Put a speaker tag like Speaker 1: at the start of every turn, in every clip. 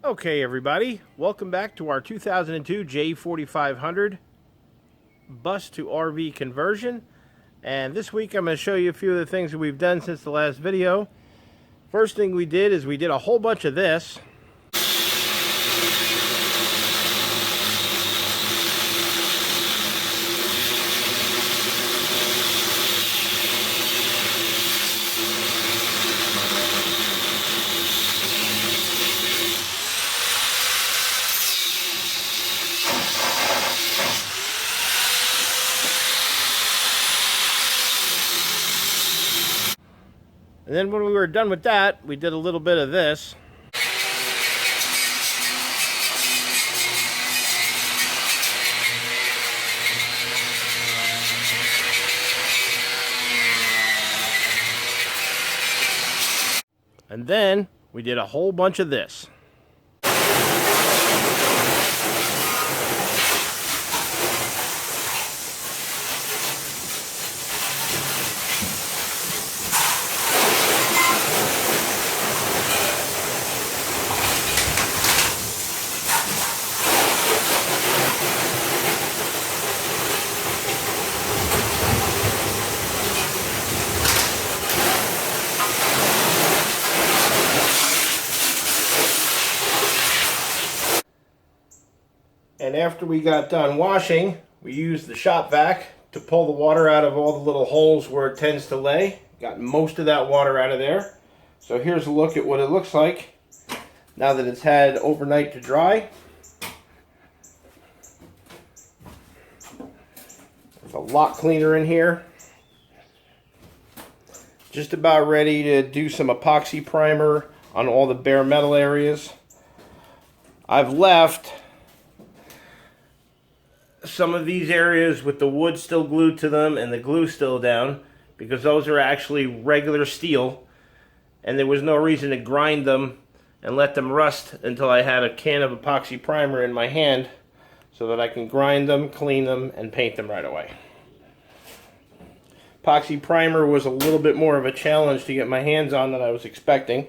Speaker 1: Okay, everybody, welcome back to our 2002 J4500 bus to RV conversion. And this week I'm going to show you a few of the things that we've done since the last video. First thing we did is we did a whole bunch of this. And then when we were done with that, we did a little bit of this. And then we did a whole bunch of this. And after we got done washing, we used the shop vac to pull the water out of all the little holes where it tends to lay. Got most of that water out of there. So here's a look at what it looks like now that it's had overnight to dry. It's a lot cleaner in here. Just about ready to do some epoxy primer on all the bare metal areas. I've left some of these areas with the wood still glued to them and the glue still down because those are actually regular steel and there was no reason to grind them and let them rust until I had a can of epoxy primer in my hand so that I can grind them, clean them, and paint them right away. Epoxy primer was a little bit more of a challenge to get my hands on than I was expecting.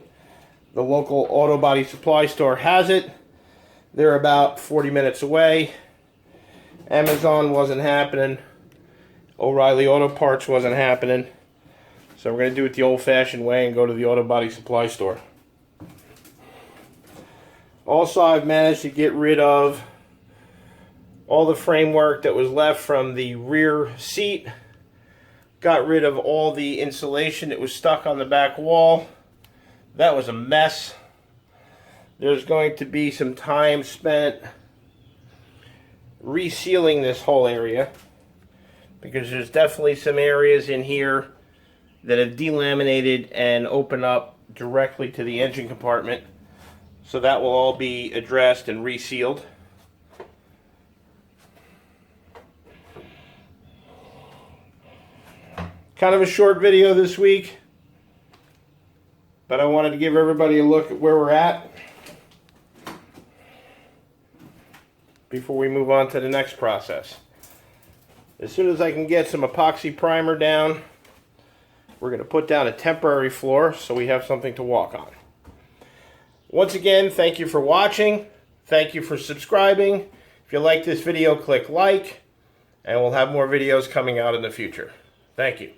Speaker 1: The local auto body supply store has it. They're about 40 minutes away. Amazon wasn't happening. O'Reilly Auto Parts wasn't happening. So we're going to do it the old-fashioned way and go to the auto body supply store. Also, I've managed to get rid of all the framework that was left from the rear seat. Got rid of all the insulation that was stuck on the back wall. That was a mess. There's going to be some time spent resealing this whole area because there's definitely some areas in here that have delaminated and open up directly to the engine compartment. So that will all be addressed and resealed. Kind of a short video this week, but I wanted to give everybody a look at where we're at before we move on to the next process. As soon as I can get some epoxy primer down, we're going to put down a temporary floor so we have something to walk on. Once again, thank you for watching. Thank you for subscribing. If you like this video, click like, and we'll have more videos coming out in the future. Thank you.